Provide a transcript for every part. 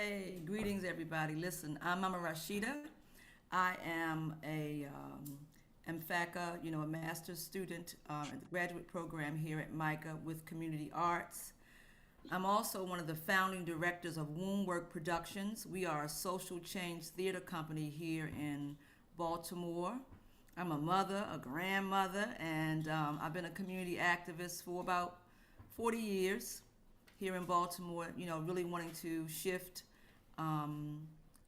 Hey, greetings everybody. Listen, I'm Mama Rashida. I am a MFACA, a master's student in the graduate program here at MICA with community arts. I'm also one of the founding directors of Womb Work Productions. We are a social change theater company here in Baltimore. I'm a mother, a grandmother, and I've been a community activist for about 40 years here in Baltimore, really wanting to shift um,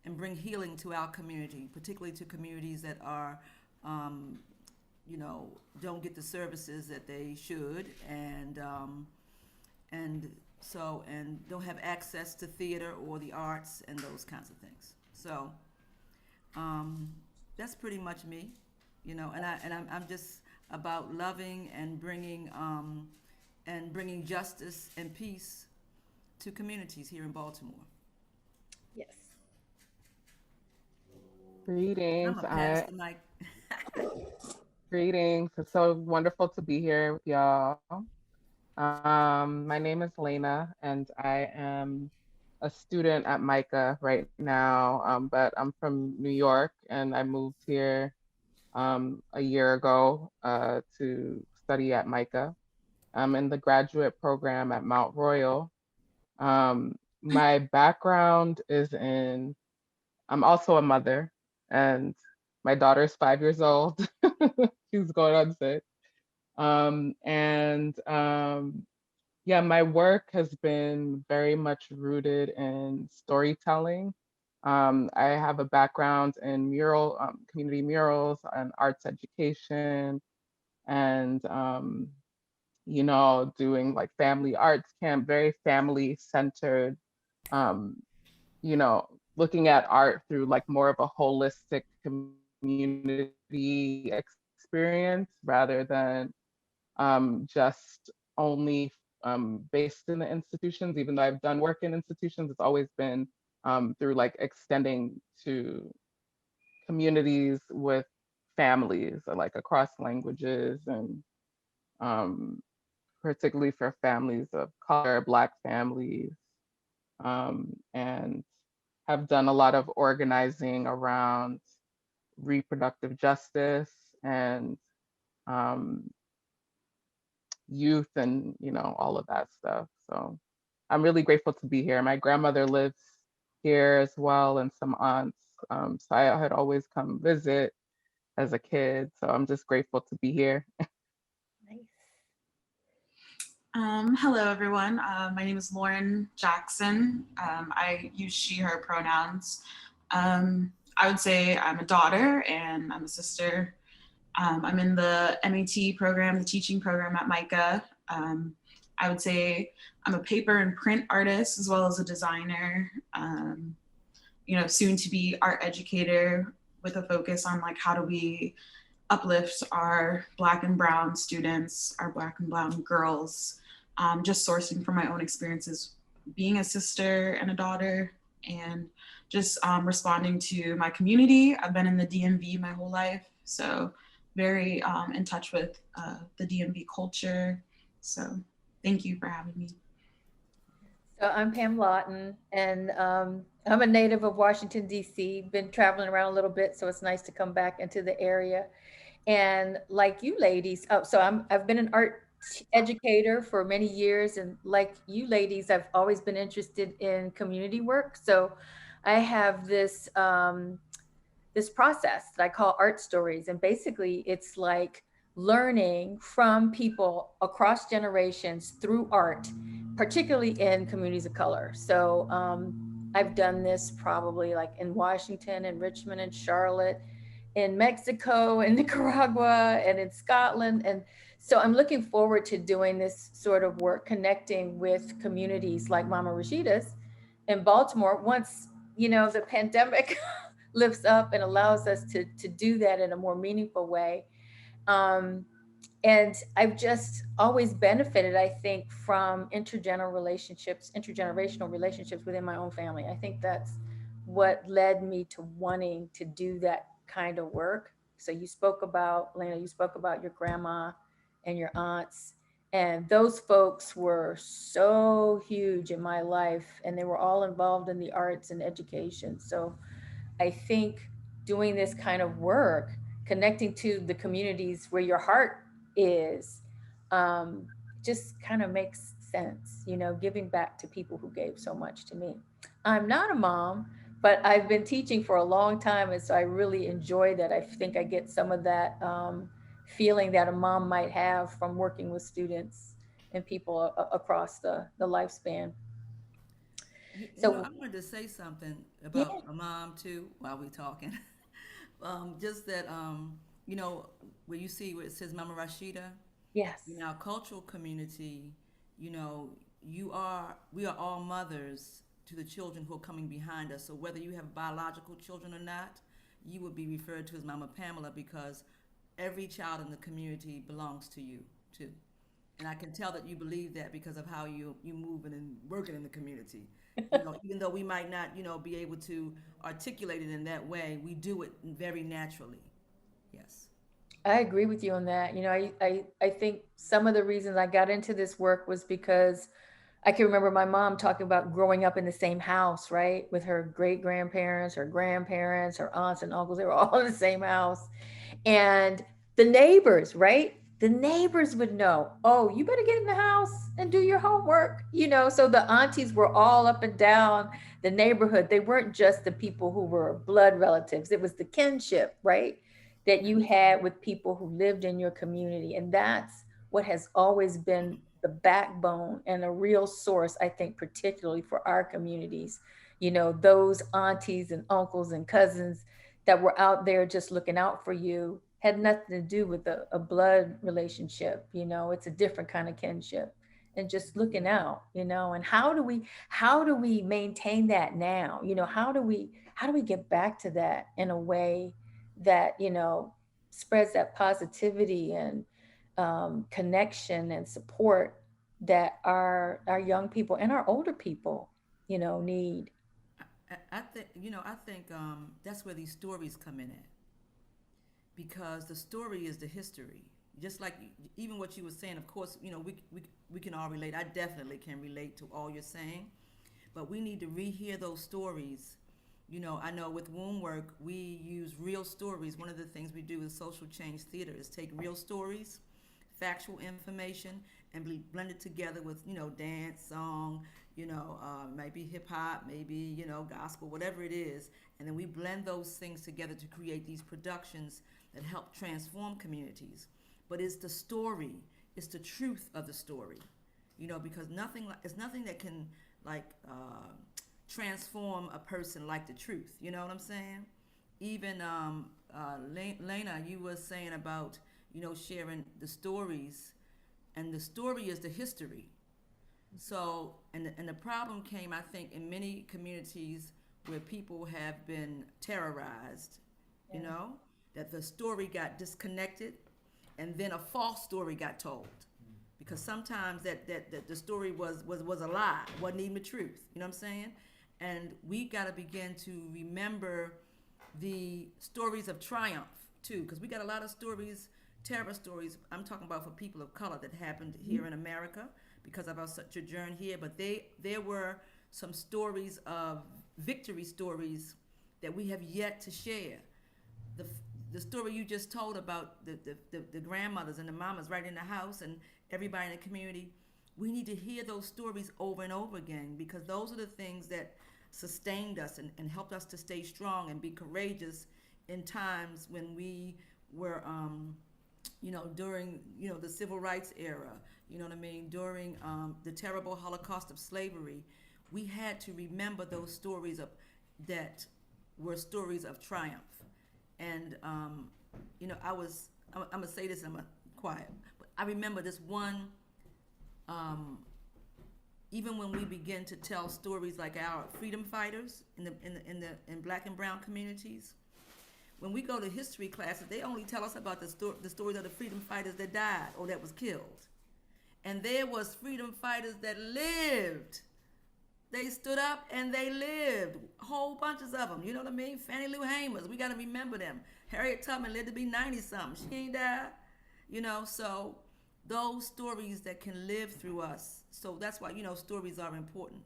and bring healing to our community, particularly to communities that are, um, don't get the services that they should, and and don't have access to theater or the arts and those kinds of things. So um, that's pretty much me, I'm just about loving and bringing justice and peace to communities here in Baltimore. Yes. I'm Greetings. a pass the mic. Greetings. It's so wonderful to be here with y'all. My name is Elena, and I am a student at MICA right now. But I'm from New York, and I moved here a year ago to study at MICA. I'm in the graduate program at Mount Royal. My background is in I'm also a mother, and my daughter's 5 years old. She's going on 6. And Yeah, my work has been very much rooted in storytelling. I have a background in community murals and arts education, and doing like family arts camp, very family centered. Um, Looking at art through like more of a holistic community experience rather than just only based in the institutions. Even though I've done work in institutions, it's always been through like extending to communities with families, like across languages, and um, particularly for families of color, Black families, and have done a lot of organizing around reproductive justice and um, youth and all of that stuff. So I'm really grateful to be here. My grandmother lives here as well, and some aunts. So I had always come visit as a kid. So I'm just grateful to be here. Nice. Hello, everyone. My name is Lauren Jackson. I use she, her pronouns. I would say I'm a daughter and I'm a sister. I'm in the MET program, the teaching program at MICA. I would say I'm a paper and print artist as well as a designer, soon to be art educator with a focus on like how do we uplift our Black and Brown students, our Black and Brown girls, just sourcing from my own experiences being a sister and a daughter, and just responding to my community. I've been in the DMV my whole life, so very in touch with the DMV culture. So thank you for having me. So I'm Pam Lawton, and I'm a native of Washington, D.C. Been traveling around a little bit, so it's nice to come back into the area. And like you ladies, I've been an art educator for many years, and like you ladies, I've always been interested in community work. So I have this process that I call art stories. And basically, it's like learning from people across generations through art, particularly in communities of color. So I've done this probably like in Washington and Richmond and Charlotte, in Mexico and Nicaragua and in Scotland. And so I'm looking forward to doing this sort of work, connecting with communities like Mama Rashida's in Baltimore once, the pandemic lifts up and allows us to do that in a more meaningful way. Um, and I've just always benefited, I think, from intergenerational relationships within my own family. I think that's what led me to wanting to do that kind of work. So you spoke about, Lena, you spoke about your grandma and your aunts. And those folks were so huge in my life, and they were all involved in the arts and education. So I think doing this kind of work, connecting to the communities where your heart is, um, just kind of makes sense, you know, giving back to people who gave so much to me. I'm not a mom, but I've been teaching for a long time. And so I really enjoy that. I think I get some of that feeling that a mom might have from working with students and people across the lifespan. I So, wanted to say something yeah, about a mom too while we're talking. Just that, where you see where it says Mama Rashida, yes. in our cultural community, you know, we are all mothers to the children who are coming behind us. So whether you have biological children or not, you would be referred to as Mama Pamela because every child in the community belongs to you too. And I can tell that you believe that because of how you moving and working in the community. Even though we might not, be able to articulate it in that way, we do it very naturally. Yes. I agree with you on that. You know, I think some of the reasons I got into this work was because I can remember my mom talking about growing up in the same house, right? With her great grandparents, her aunts and uncles, they were all in the same house. And the neighbors, right? The neighbors would know, oh, you better get in the house and do your homework. You know, so the aunties were all up and down the neighborhood. They weren't just the people who were blood relatives, it was the kinship, right? That you had with people who lived in your community. And that's what has always been the backbone and a real source, I think, particularly for our communities. You know, those aunties and uncles and cousins that were out there just looking out for you had nothing to do with a blood relationship. You know, it's a different kind of kinship and just looking out, you know. And how do we maintain that now? You know, how do we get back to that in a way that, you know, spreads that positivity and connection and support that our young people and our older people, you know, need. I think that's where these stories come in at because the story is the history. Just like even what you were saying, of course, we can all relate. I definitely can relate to all you're saying, but we need to rehear those stories. I know with womb work, we use real stories. One of the things we do with social change theater is take real stories, factual information, and blend it together with, dance, song, maybe hip hop, maybe, gospel, whatever it is. And then we blend those things together to create these productions that help transform communities. But it's the story, it's the truth of the story, because it's nothing that can like transform a person like the truth. You know what I'm saying? Even Lena, you were saying about sharing the stories, and the story is the history. So, and the problem came, I think, in many communities where people have been terrorized. Yeah. That the story got disconnected, and then a false story got told. Because sometimes that the story was a lie, wasn't even the truth. You know what I'm saying? And we got to begin to remember the stories of triumph too, because we got a lot of stories, terror stories. I'm talking about for people of color that happened here in America because of our sojourn here. But there were some stories of victory stories that we have yet to share. The story you just told about the grandmothers and the mamas right in the house and everybody in the community, we need to hear those stories over and over again because those are the things that sustained us and helped us to stay strong and be courageous in times when we were, during, the civil rights era, you know what I mean, during the terrible Holocaust of slavery. We had to remember those stories that were stories of triumph. And, I'm going to say this and I'm going to quiet, but I remember this one, even when we begin to tell stories like our freedom fighters in Black and brown communities, when we go to history classes, they only tell us about the stories of the freedom fighters that died or that was killed. And there was freedom fighters that lived. They stood up and they lived. Whole bunches of them. You know what I mean? Fannie Lou Hamers. We got to remember them. Harriet Tubman lived to be 90-something. She ain't died. So those stories that can live through us. So that's why, stories are important.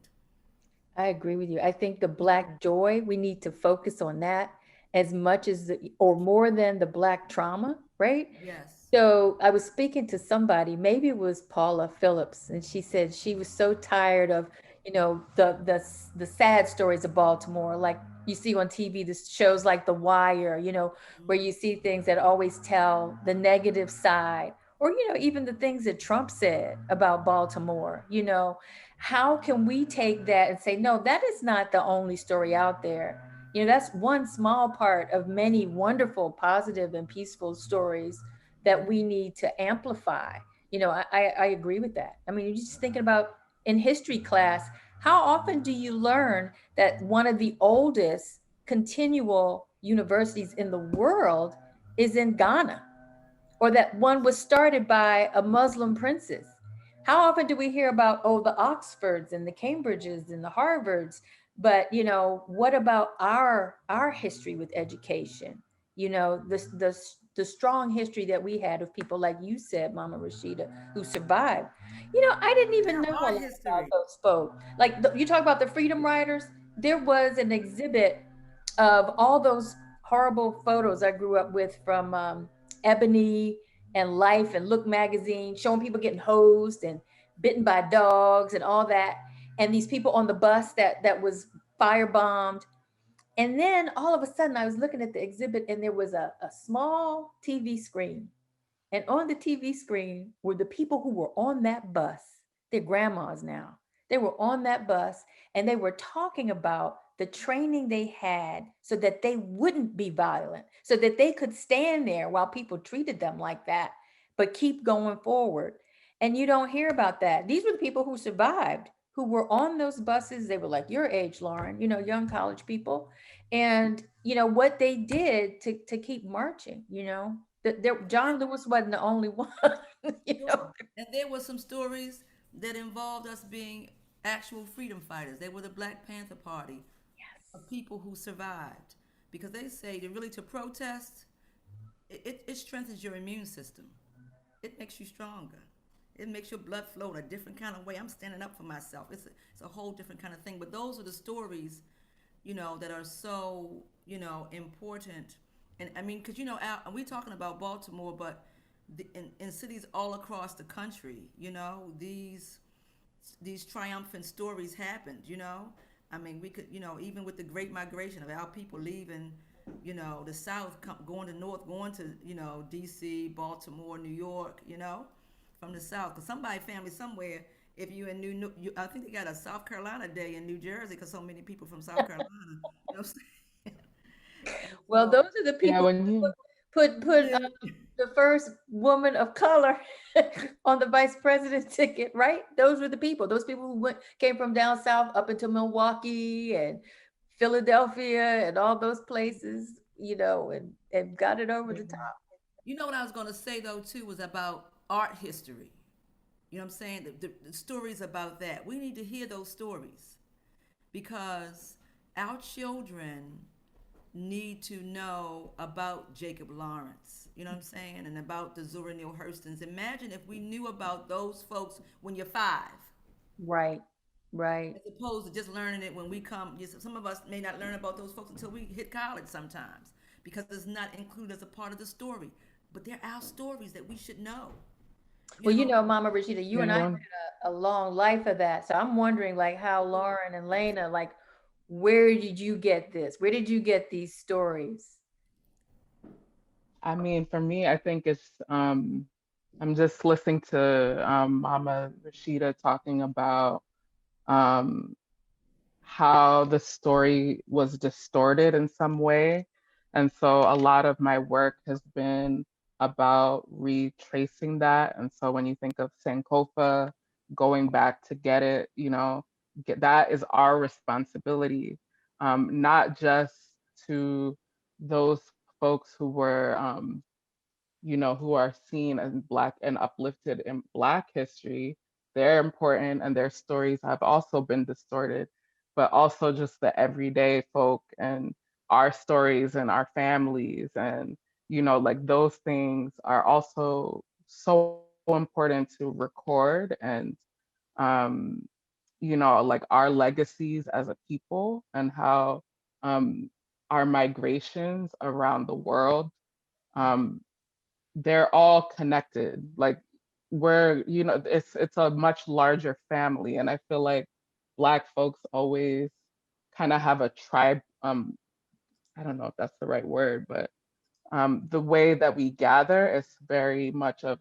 I agree with you. I think the Black joy, we need to focus on that as much as, or more than the Black trauma, right? Yes. So I was speaking to somebody, maybe it was Paula Phillips, and she said she was so tired of, the sad stories of Baltimore, like you see on TV, the shows like The Wire, where you see things that always tell the negative side, or even the things that Trump said about Baltimore. How can we take that and say, no, that is not the only story out there? That's one small part of many wonderful, positive, and peaceful stories that we need to amplify. I agree with that. I mean, you're just thinking about in history class, how often do you learn that one of the oldest continual universities in the world is in Ghana, or that one was started by a Muslim princess? How often do we hear about, oh, the Oxfords and the Cambridges and the Harvards? But what about our history with education? The strong history that we had of people like you said, Mama Rashida, who survived. I didn't even know a Our lot about history. those folks. Like you talk about the Freedom Riders. There was an exhibit of all those horrible photos I grew up with from Ebony and Life and Look magazine, showing people getting hosed and bitten by dogs and all that, and these people on the bus that was firebombed. And then all of a sudden, I was looking at the exhibit, and there was a small TV screen, and on the TV screen were the people who were on that bus. They're grandmas now. They were on that bus, and they were talking about the training they had so that they wouldn't be violent, so that they could stand there while people treated them like that, but keep going forward. And you don't hear about that. These were the people who survived, who were on those buses. They were like your age, Lauren, young college people. And what they did to keep marching, John Lewis wasn't the only one. you know. Sure. And there were some stories that involved us being actual freedom fighters. They were the Black Panther Party of people who survived. Because they say that really to protest, it strengthens your immune system. It makes you stronger. It makes your blood flow in a different kind of way. I'm standing up for myself. It's a whole different kind of thing. But those are the stories, that are so, important. And I mean, because, and we're talking about Baltimore, but in cities all across the country, these triumphant stories happened, I mean, we could, even with the Great Migration of our people leaving, the South, going to North, going to, D.C., Baltimore, New York, from the South. Because somebody, family somewhere, if you in I think they got a South Carolina Day in New Jersey because so many people from South Carolina, what I'm saying? Well, those are the Yeah, people when you put the first woman of color on the vice president ticket, right? Those were the people. Those people who came from down south up into Milwaukee and Philadelphia and all those places, and got it over the top. What I was going to say though too was about art history. You know what I'm saying? The stories about that. We need to hear those stories because our children need to know about Jacob Lawrence. You know what I'm saying? And about the Zora Neale Hurstons. Imagine if we knew about those folks when you're 5. Right. Right. As opposed to just learning it when we come. Some of us may not learn about those folks until we hit college sometimes because it's not included as a part of the story. But they're our stories that we should know. Well, Mama Rashida, you and I know, had a long life of that. So I'm wondering like how Lauren and Lena, like, where did you get this? Where did you get these stories? I mean, for me, I think it's I'm just listening to Mama Rashida talking about um, how the story was distorted in some way. And so a lot of my work has been about retracing that. And so when you think of Sankofa, going back to get it, that is our responsibility, not just to those folks who were who are seen as Black and uplifted in Black history. They're important and their stories have also been distorted, but also just the everyday folk and our stories and our families and, like those things are also so important to record and, like our legacies as a people and how our migrations around the world, they're all connected. Like it's a much larger family. And I feel like Black folks always kind of have a tribe, I don't know if that's the right word, but the way that we gather is very much of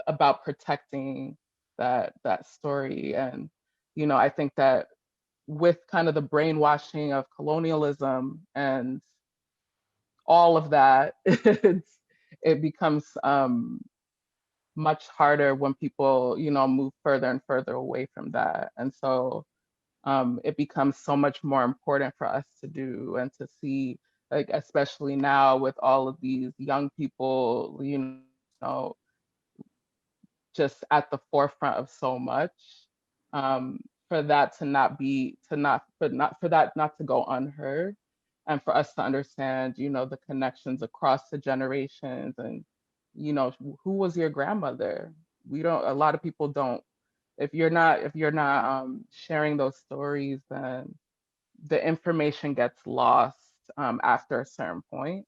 about protecting that story. And I think that with kind of the brainwashing of colonialism and all of that, it becomes much harder when people move further and further away from that. And so it becomes so much more important for us to do and to see, like, especially now with all of these young people, know, just at the forefront of so much, for that to not be, to not, but not for that not to go unheard, and for us to understand, the connections across the generations, and, who was your grandmother? We don't, a lot of people don't, if you're not sharing those stories, then the information gets lost after a certain point.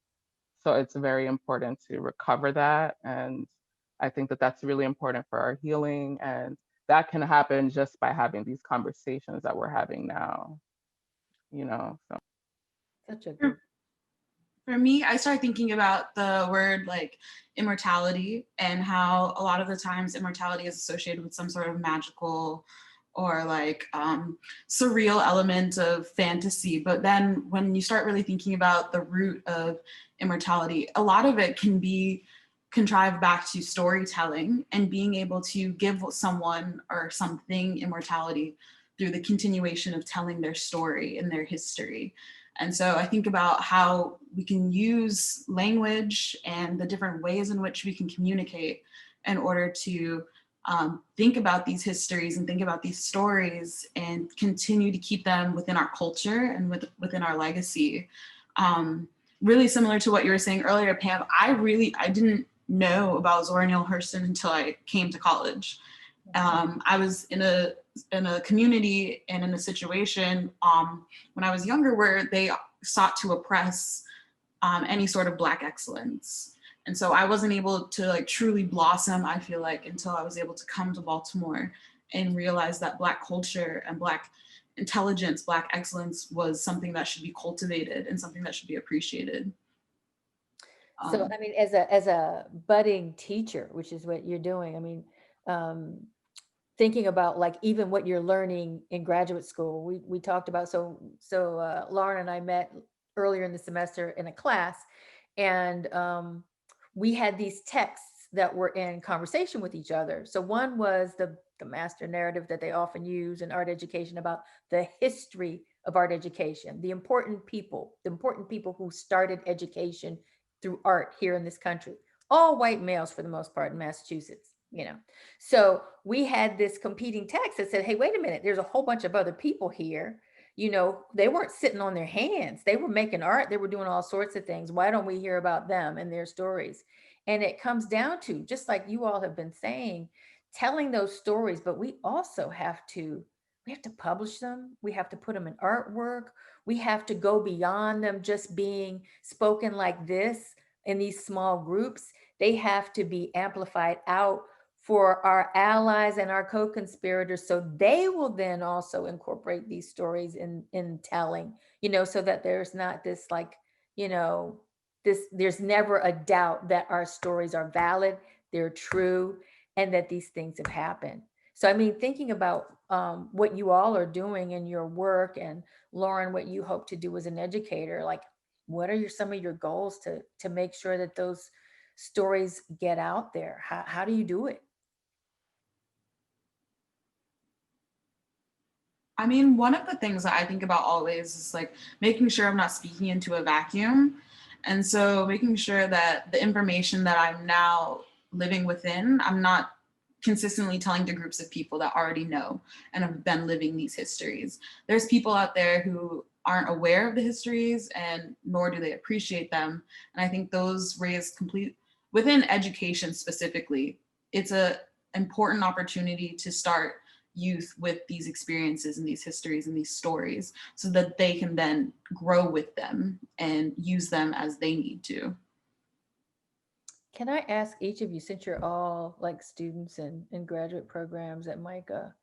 So it's very important to recover that. And I think that that's really important for our healing. And that can happen just by having these conversations that we're having now, so. Such a good. For me, I started thinking about the word like immortality, and how a lot of the times immortality is associated with some sort of magical or like surreal element of fantasy. But then when you start really thinking about the root of immortality, a lot of it can be contrived back to storytelling and being able to give someone or something immortality through the continuation of telling their story and their history. And so I think about how we can use language and the different ways in which we can communicate in order to think about these histories and think about these stories and continue to keep them within our culture and within our legacy. Really similar to what you were saying earlier, Pam, I didn't know about Zora Neale Hurston until I came to college. I was in a community and in a situation when I was younger where they sought to oppress any sort of Black excellence. And so I wasn't able to like truly blossom, I feel like, until I was able to come to Baltimore and realize that Black culture and Black intelligence, Black excellence was something that should be cultivated and something that should be appreciated. So, I mean, as a budding teacher, which is what you're doing, I mean, thinking about like even what you're learning in graduate school, we talked about, so Lauren and I met earlier in the semester in a class, and we had these texts that were in conversation with each other. So one was the master narrative that they often use in art education about the history of art education, the important people who started education through art here in this country, all white males for the most part in Massachusetts. So we had this competing text that said, hey, wait a minute, there's a whole bunch of other people here. They weren't sitting on their hands. They were making art. They were doing all sorts of things. Why don't we hear about them and their stories? And it comes down to, just like you all have been saying, telling those stories, but we also have to publish them. We have to put them in artwork. We have to go beyond them just being spoken like this in these small groups. They have to be amplified out for our allies and our co-conspirators, so they will then also incorporate these stories in telling, so that there's not this like, there's never a doubt that our stories are valid, they're true, and that these things have happened. So, I mean, thinking about what you all are doing in your work, and Lauren, what you hope to do as an educator, like, what are some of your goals to make sure that those stories get out there? How do you do it? I mean, one of the things that I think about always is like making sure I'm not speaking into a vacuum. And so making sure that the information that I'm now living within, I'm not consistently telling to groups of people that already know and have been living these histories. There's people out there who aren't aware of the histories, and nor do they appreciate them. And I think those raise within education specifically, it's a important opportunity to start youth with these experiences and these histories and these stories so that they can then grow with them and use them as they need to. Can I ask each of you, since you're all like students in graduate programs at MICA,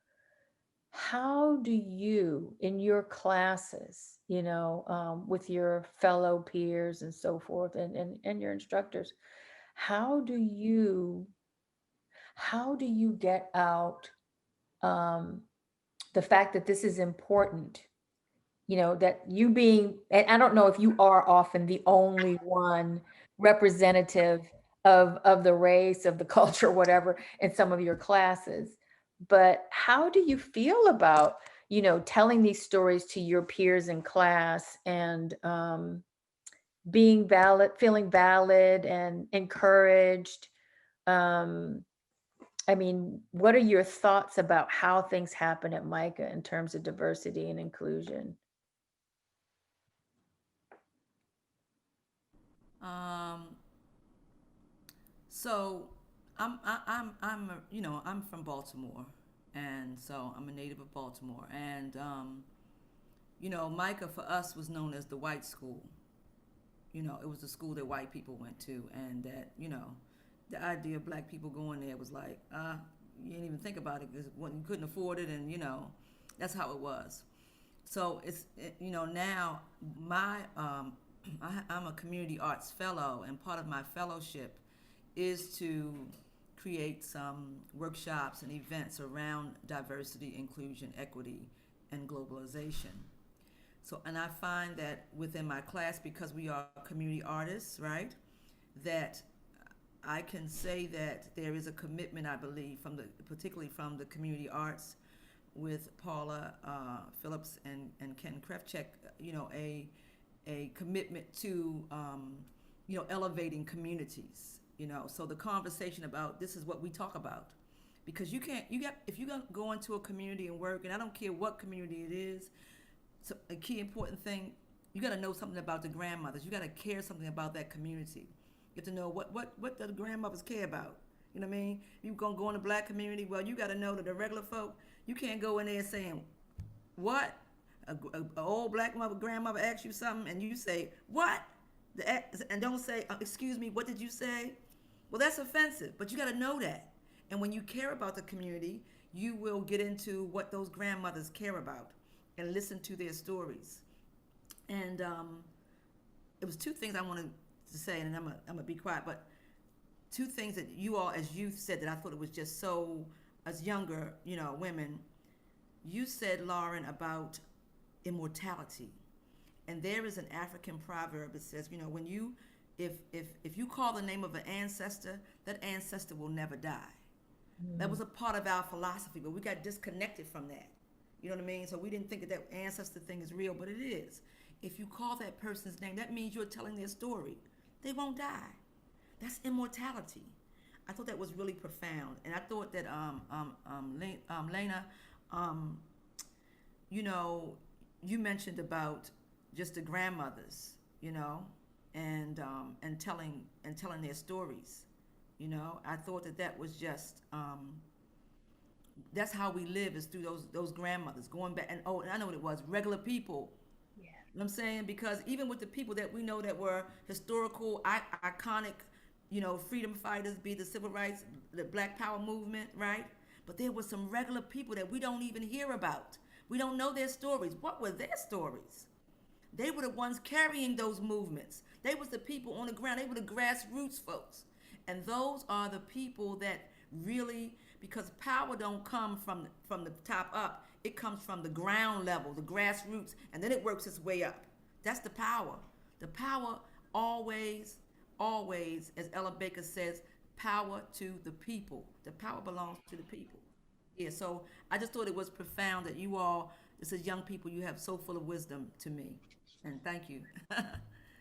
how do you, in your classes, with your fellow peers and so forth, and your instructors, how do you get out the fact that this is important? That you being, and I don't know if you are often the only one representative of the race, of the culture, whatever, in some of your classes, but how do you feel about, telling these stories to your peers in class and being valid, feeling valid and encouraged? I mean, what are your thoughts about how things happen at MICA in terms of diversity and inclusion? So I'm from Baltimore, and so I'm a native of Baltimore, and MICA for us was known as the white school. It was the school that white people went to, and that the idea of black people going there was like, you didn't even think about it because you couldn't afford it, and that's how it was. So now I'm a community arts fellow, and part of my fellowship is to create some workshops and events around diversity, inclusion, equity, and globalization. So, and I find that within my class, because we are community artists, right, that I can say that there is a commitment, I believe, particularly from the community arts, with Paula Phillips and Ken Krefchek, a commitment to elevating communities. So the conversation about this is what we talk about, because if you go into a community and work, and I don't care what community it is, so a key important thing, you got to know something about the grandmothers. You got to care something about that community. You have to know what the grandmothers care about. You know what I mean? You're going to go in a black community, well, you got to know that the regular folk, you can't go in there saying, what? A old black grandmother asks you something, and you say, what? And don't say, excuse me, what did you say? Well, that's offensive, but you got to know that. And when you care about the community, you will get into what those grandmothers care about and listen to their stories. And it was two things I wanted to say, and I'm gonna be quiet, but two things that you all as youth said that I thought it was just so, as younger, women, you said, Lauren, about immortality. And there is an African proverb that says, when you, if you call the name of an ancestor, that ancestor will never die. That was a part of our philosophy, but we got disconnected from that. You know what I mean? So we didn't think that ancestor thing is real, but it is. If you call that person's name, that means you're telling their story. They won't die. That's immortality. I thought that was really profound, and I thought that Lena, you mentioned about just the grandmothers, and telling their stories. I thought that was just that's how we live, is through those grandmothers going back. And I know what it was, regular people. Yeah. You know what I'm saying? Because even with the people that we know that were historical, iconic, freedom fighters, be the civil rights, the Black Power movement, right? But there were some regular people that we don't even hear about. We don't know their stories. What were their stories? They were the ones carrying those movements. They was the people on the ground. They were the grassroots folks. And those are the people that really, because power don't come from the top up. It comes from the ground level, the grassroots, and then it works its way up. That's the power. The power always, as Ella Baker says, power to the people. The power belongs to the people. Yeah, so I just thought it was profound that you all, this is young people, you have so full of wisdom to me. And thank you.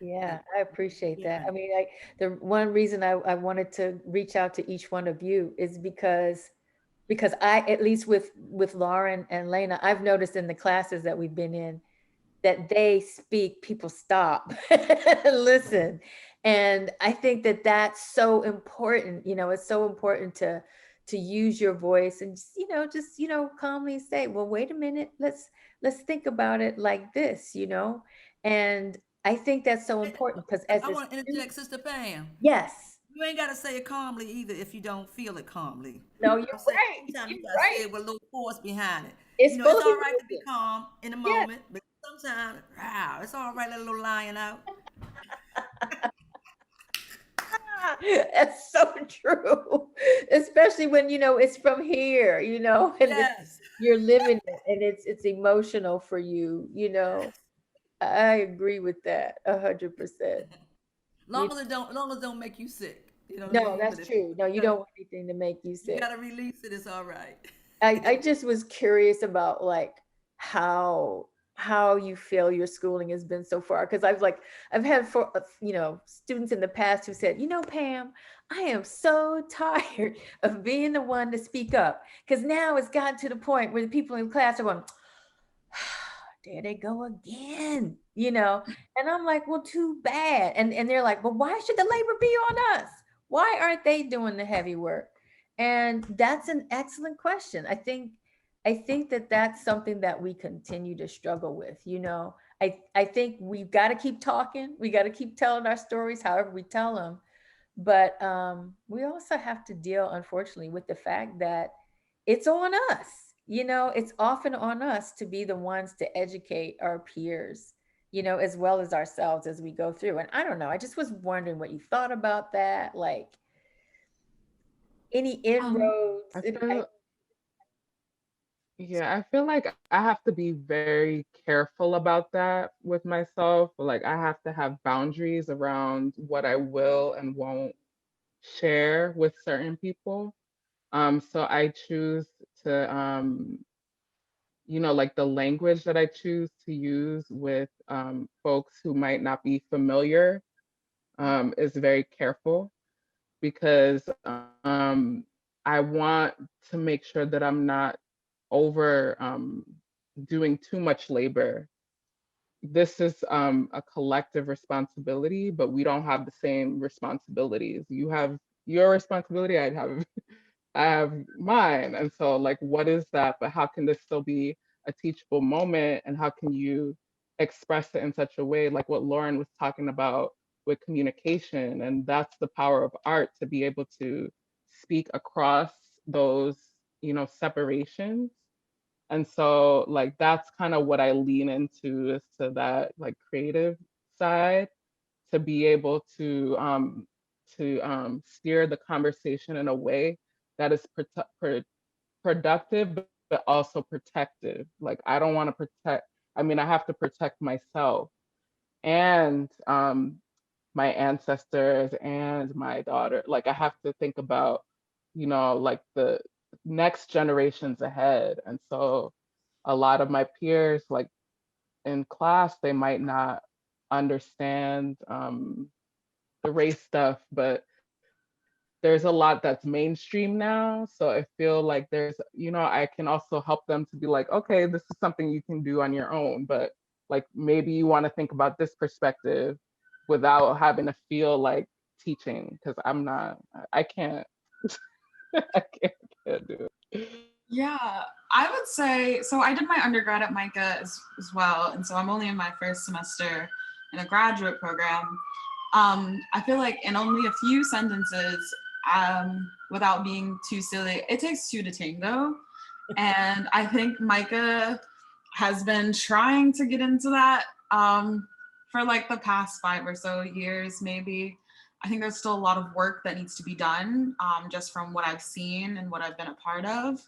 Yeah, I appreciate that. Yeah. I mean, the one reason I wanted to reach out to each one of you is because I, at least with Lauren and Lena, I've noticed in the classes that we've been in that they speak, people stop, listen. And I think that that's so important. It's so important to use your voice and just calmly say, well, wait a minute, let's think about it like this. And I think that's so important because as I a want to student, interject, Sister Pam. yes, You ain't got to say it calmly either if you don't feel it calmly. no, I'm you're saying right. sometimes you You're got to say right. it with a little force behind it. It's full It's of all right to be emotion. calm in a Yes. moment, but sometimes, wow, it's all right, let a little lion out. That's so true. Especially when it's from here, and Yes. you're living it and it's emotional for you. I agree with that 100%. You Long as it don't make you sick. You know what I No, mean? But that's if true. No, you you gotta, don't want anything to make you you sick. gotta release it, it's all right. I just was curious about like how how you feel your schooling has been so far because I've had students in the past who said, Pam, I am so tired of being the one to speak up because now it's gotten to the point where the people in class are going, there they go again. And I'm like, well, too bad. And they're like, well, why should the labor be on us? Why aren't they doing the heavy work? And that's an excellent question. I think that that's something that we continue to struggle with. I think we've got to keep talking. We got to keep telling our stories, however we tell them. But we also have to deal, unfortunately, with the fact that it's on us. It's often on us to be the ones to educate our peers, as well as ourselves as we go through. And I don't know, I just was wondering what you thought about that. Like any inroads. I feel, yeah, I feel like I have to be very careful about that with myself. Like I have to have boundaries around what I will and won't share with certain people. So I choose to, like the language that I choose to use with folks who might not be familiar is very careful because I want to make sure that I'm not over doing too much labor. This is a collective responsibility, but we don't have the same responsibilities. You have your responsibility, I have mine. And so like, what is that? But how can this still be a teachable moment? And how can you express it in such a way, like what Lauren was talking about with communication? And that's the power of art, to be able to speak across those, separations. And so like, that's kind of what I lean into, is to that like creative side, to be able to steer the conversation in a way that is productive, but also protective. Like I don't want to protect. I mean, I have to protect myself and my ancestors and my daughter. Like I have to think about, like the next generations ahead. And so a lot of my peers, like in class, they might not understand the race stuff, but there's a lot that's mainstream now. So I feel like I can also help them to be like, okay, this is something you can do on your own, but like maybe you want to think about this perspective without having to feel like teaching, because I can't, I can't do it. Yeah, I would say, so I did my undergrad at MICA as well. And so I'm only in my first semester in a graduate program. I feel like in only a few sentences, without being too silly, it takes two to tango. And I think MICA has been trying to get into that for like the past 5 or so years, maybe. I think there's still a lot of work that needs to be done, just from what I've seen and what I've been a part of.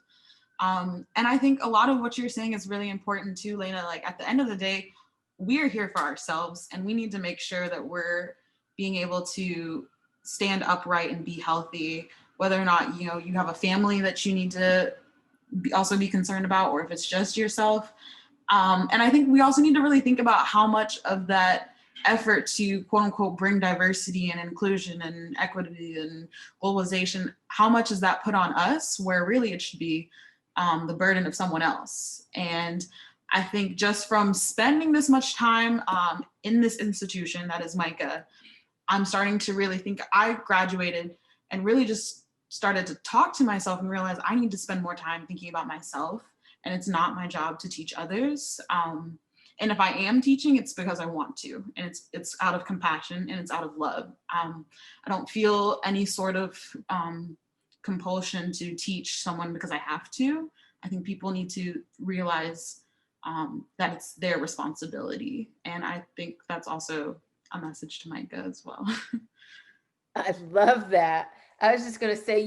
And I think a lot of what you're saying is really important too, Lena. Like at the end of the day, we are here for ourselves, and we need to make sure that we're being able to stand upright and be healthy, whether or not, you have a family that you need to also be concerned about, or if it's just yourself. And I think we also need to really think about how much of that effort to quote unquote bring diversity and inclusion and equity and globalization, how much is that put on us, where really it should be the burden of someone else. And I think just from spending this much time in this institution that is MICA, I'm starting to really think. I graduated and really just started to talk to myself and realize I need to spend more time thinking about myself, and it's not my job to teach others. And if I am teaching, it's because I want to, and it's out of compassion and it's out of love. I don't feel any sort of compulsion to teach someone because I have to. I think people need to realize that it's their responsibility, and I think that's also a message to MICA as well. I love that. I was just going to say,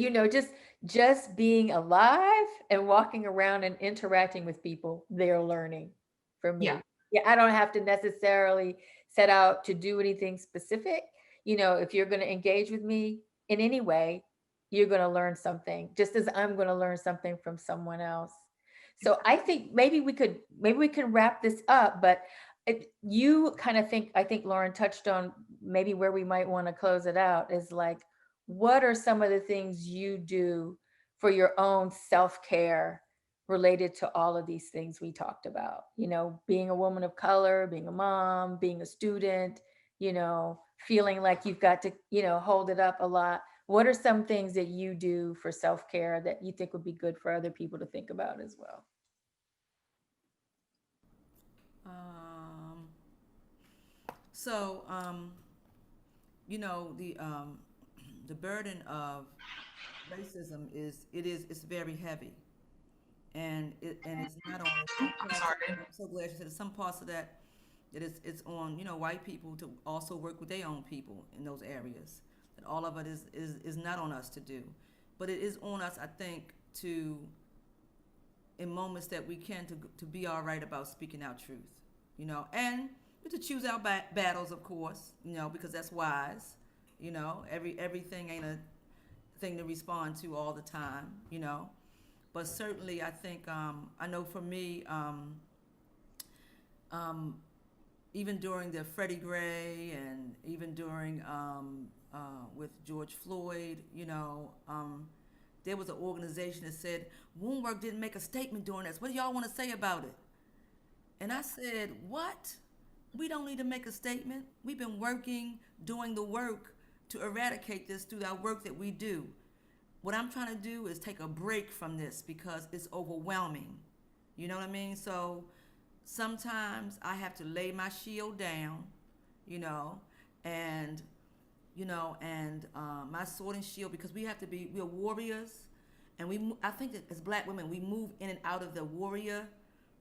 just being alive and walking around and interacting with people, they're learning for me. Yeah. Yeah, I don't have to necessarily set out to do anything specific. If you're going to engage with me in any way, you're going to learn something, just as I'm going to learn something from someone else. So I think maybe we can wrap this up, but I think Lauren touched on maybe where we might want to close it out is like, what are some of the things you do for your own self-care related to all of these things we talked about? Being a woman of color, being a mom, being a student, feeling like you've got to, hold it up a lot. What are some things that you do for self-care that you think would be good for other people to think about as well? So, the burden of racism it's very heavy, and it's not on. I'm sorry. I'm so glad you said some parts of that it's on white people to also work with their own people in those areas. That all of it is not on us to do, but it is on us, I think, to in moments that we can to be all right about speaking our truth, and to choose our battles, of course, because that's wise. Everything ain't a thing to respond to all the time, but certainly I think I know for me, even during the Freddie Gray and even during with George Floyd, there was an organization that said Woundwork didn't make a statement during this. What do y'all want to say about it? And I said, what? We don't need to make a statement. We've been doing the work to eradicate this through our work that we do. What I'm trying to do is take a break from this because it's overwhelming. You know what I mean? So sometimes I have to lay my shield down, and my sword and shield, because we're warriors, and I think that as Black women we move in and out of the warrior,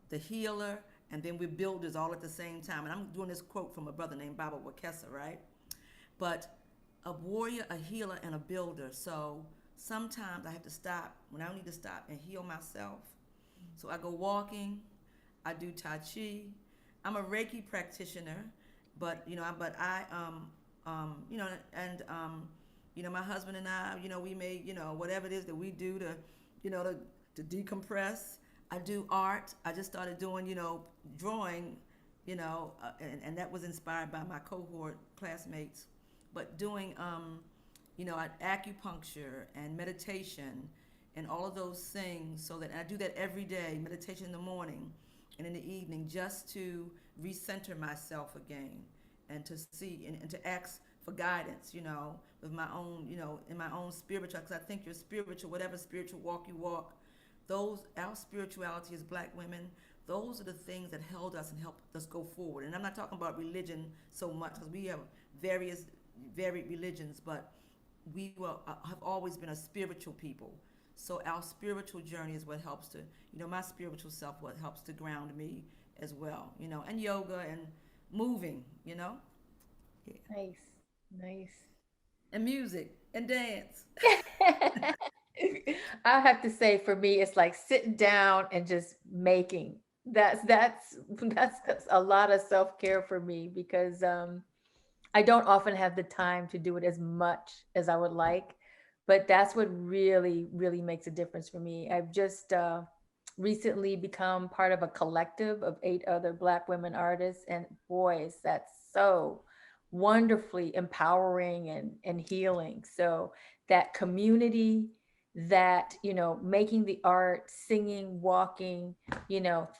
the healer, and then we're builders all at the same time. And I'm doing this quote from a brother named Baba Wakesa, right? But a warrior, a healer, and a builder. So sometimes I have to stop when I need to stop and heal myself. So I go walking, I do Tai Chi. I'm a Reiki practitioner, but my husband and I, we may, whatever it is that we do to decompress. I do art. I just started doing, drawing, and that was inspired by my cohort classmates. But doing, acupuncture and meditation and all of those things, so that I do that every day, meditation in the morning and in the evening, just to recenter myself again and to see and to ask for guidance, with my own, in my own spiritual, because I think you're spiritual, whatever spiritual walk you walk, our spirituality as Black women, those are the things that held us and helped us go forward. And I'm not talking about religion so much, because we have varied religions, but we have always been a spiritual people. So our spiritual journey is what helps to, my spiritual self, what helps to ground me as well, and yoga and moving, Yeah. Nice. And music and dance. I have to say, for me, it's like sitting down and just making. That's a lot of self-care for me, because I don't often have the time to do it as much as I would like, but that's what really, really makes a difference for me. I've just recently become part of a collective of 8 other Black women artists, and boys, that's so wonderfully empowering and healing. So that community, that making the art, singing, walking,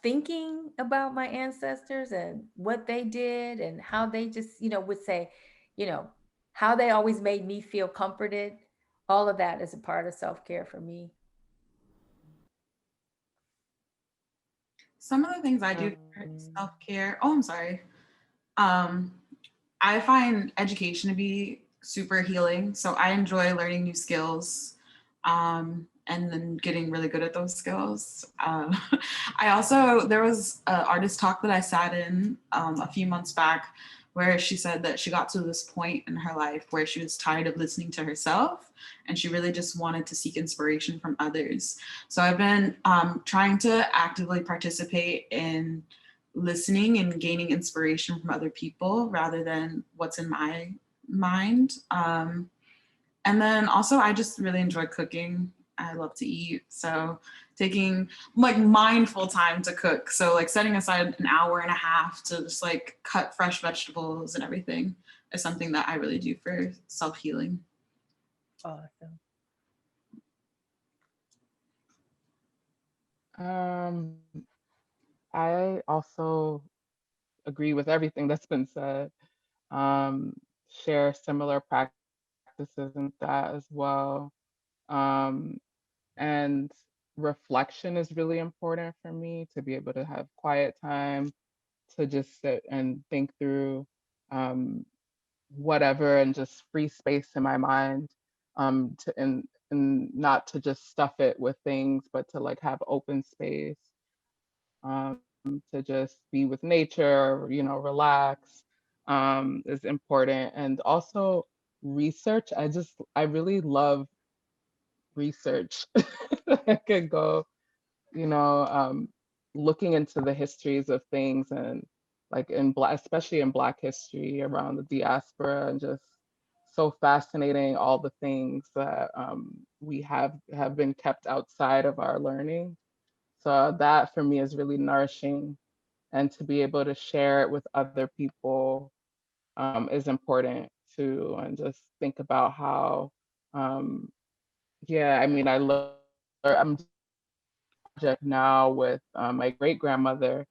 thinking about my ancestors and what they did and how they just would say, how they always made me feel comforted. All of that is a part of self-care for me. Some of the things I do for self-care, oh, I'm sorry. I find education to be super healing. So I enjoy learning new skills, and then getting really good at those skills. There was an artist talk that I sat in a few months back where she said that she got to this point in her life where she was tired of listening to herself and she really just wanted to seek inspiration from others. So I've been trying to actively participate in listening and gaining inspiration from other people rather than what's in my mind. And then also I just really enjoy cooking. I love to eat. So taking like mindful time to cook. So like setting aside an hour and a half to just like cut fresh vegetables and everything is something that I really do for self-healing. Awesome. I also agree with everything that's been said. Share similar practices in that as well. And reflection is really important for me to be able to have quiet time to just sit and think through whatever and just free space in my mind, and not to just stuff it with things, but to like have open space, to just be with nature, relax, is important. And also research. I really love research. I could go, you know, um, looking into the histories of things, and like especially in Black history around the diaspora, and just so fascinating all the things that we have been kept outside of our learning. So that for me is really nourishing, and to be able to share it with other people is important too, and just think about how, um, yeah, I mean, I'm project now with my great grandmother,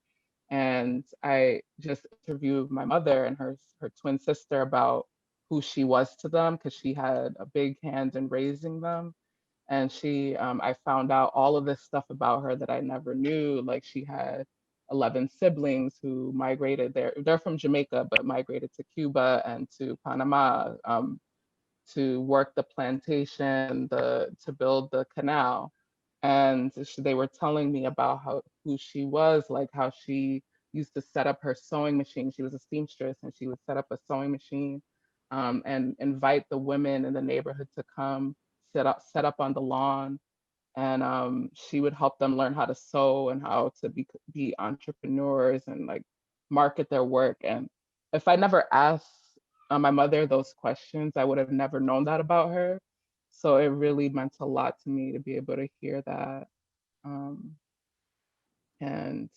and I just interviewed my mother and her twin sister about who she was to them, because she had a big hand in raising them. And I found out all of this stuff about her that I never knew. Like, she had 11 siblings who migrated there. They're from Jamaica, but migrated to Cuba and to Panama, to work the plantation, to build the canal. And they were telling me about who she was, like how she used to set up her sewing machine. She was a seamstress, and she would set up a sewing machine, and invite the women in the neighborhood to come set up on the lawn, and she would help them learn how to sew and how to be entrepreneurs and like market their work. And if I never asked my mother those questions, I would have never known that about her. So it really meant a lot to me to be able to hear that, um, and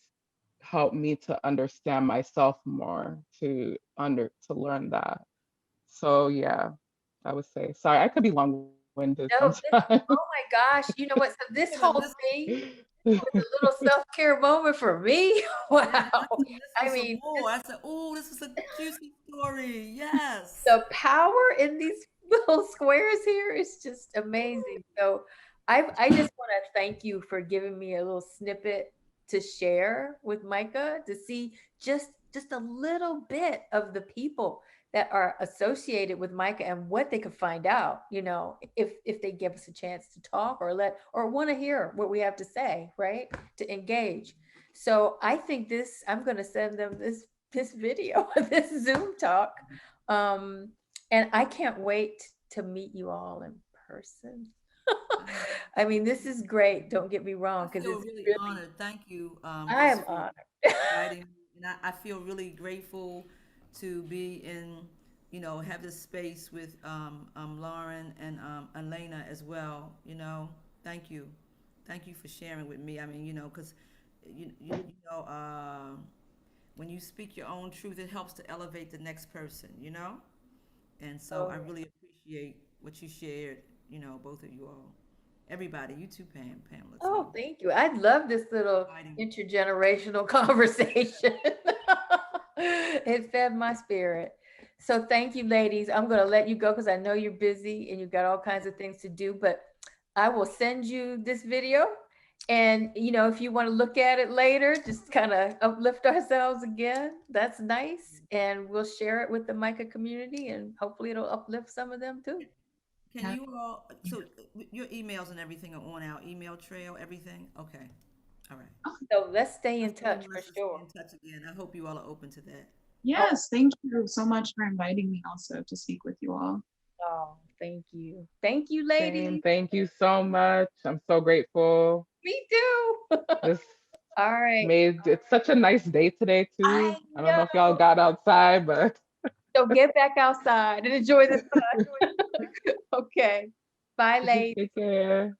help me to understand myself more, to learn that. So yeah, I would say. Sorry, I could be long-winded No, sometimes. oh my gosh, you know what? So this Yeah, but whole listen, thing was a little self-care moment for me. yeah, Wow. listen I to some mean, more. I said, oh, this is a juicy story. Yes. the power in these little squares here is just amazing. So I just want to thank you for giving me a little snippet to share with MICA, to see just a little bit of the people that are associated with MICA and what they could find out, if they give us a chance to talk or want to hear what we have to say, right? To engage. So I think I'm going to send them this video, this Zoom talk. And I can't wait to meet you all in person. I mean, this is great. Don't get me wrong, I because feel it's really really, honored. Thank you, I just am for honored. inviting me. And I feel really grateful to be have this space with Lauren and Elena as well. Thank you. Thank you for sharing with me. I mean, because you know, when you speak your own truth, it helps to elevate the next person. And so Oh, I really appreciate what you shared, both of you all. Everybody, you too, Pamela, too. oh, thank you. I love this little Inviting me. intergenerational conversation. It fed my spirit. So thank you, ladies. I'm going to let you go because I know you're busy and you've got all kinds of things to do, but I will send you this video. And, you know, if you want to look at it later, just kind of uplift ourselves again. That's nice. And we'll share it with the MICA community and hopefully it'll uplift some of them too. Can you all, so your emails and everything are on our email trail, everything? Okay, all right. So let's stay in Let's touch for stay sure. in touch again. I hope you all are open to that. Yes, thank you so much for inviting me also to speak with you all. Oh, thank you. Thank you, ladies. Same. Thank you so much. I'm so grateful. Me too. This All right. it's such a nice day today too. I I don't know know. if y'all got outside, but So get back outside and enjoy the sun. Okay. Bye, ladies. take care.